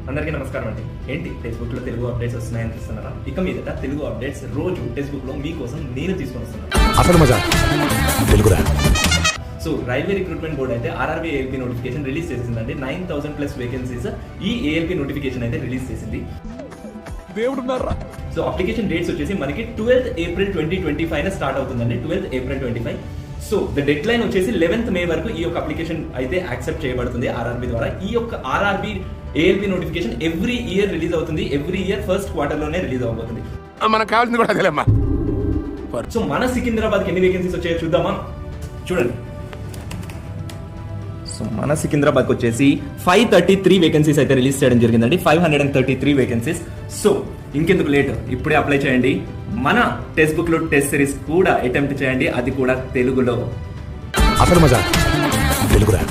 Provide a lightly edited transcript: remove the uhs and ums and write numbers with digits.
అందరికీ నమస్కారం అండి. ఏంటి టెక్స్ట్ లో తెలుగు అప్డేట్స్ వస్తున్నాయని చూస్తున్నారా? ఇక మీదట తెలుగు అప్డేట్స్ రోజు టెక్స్ట్ లో మీకోసం నేను తీసుకొని వస్తున్నాను. అసలు మజా తెలుగురా. సో రైల్వే రిక్రూట్మెంట్ బోర్డ్ అయితే ఆర్ఆర్బీ ఏఎల్పీ నోటిఫికేషన్ రిలీజ్ చేసిందండి. 9,000+ వేకెన్సీస్ ఈ ఏఎల్పీ నోటిఫికేషన్ అయితే రిలీజ్ చేసింది. దేవుడున్నారా. సో అప్లికేషన్ డేట్స్ వచ్చేసి మనకి 12th ఏప్రిల్ 2025 స్టార్ట్ అవుతుందండి. 12th April 25. So the dead line వచ్చేసి 11th మే వరకు ఈ యొక్క అప్లికేషన్ అయితే యాక్సెప్ట్ చేయబడుతుంది ఆర్ఆర్బీ ద్వారా. ఈ యొక్క RRB ALP notification every year release అవుతుంది. ఎవ్రీ ఇయర్ ఫస్ట్ క్వార్టర్ లోనే రిలీజ్ అవబోతుంది. మనకు కావాల్సింది కూడా అదేలేమ్మా. సో మన సికింద్రాబాద్ కి ఎన్ని వేకెన్సీస్ వచ్చాయో చూద్దామా? చూడండి. సో మన సికింద్రాబాద్కి వచ్చేసి 533 వేకెన్సీస్ అయితే రిలీజ్ చేయడం జరిగిందండి. 533 వేకెన్సీస్. సో ఇంకెందుకు లేట్, ఇప్పుడే అప్లై చేయండి. మన టెక్స్ట్ బుక్ లో టెస్ట్ సిరీస్ కూడా అటెంప్ట్ చేయండి, అది కూడా తెలుగులో. అసలు మజా తెలుగురా.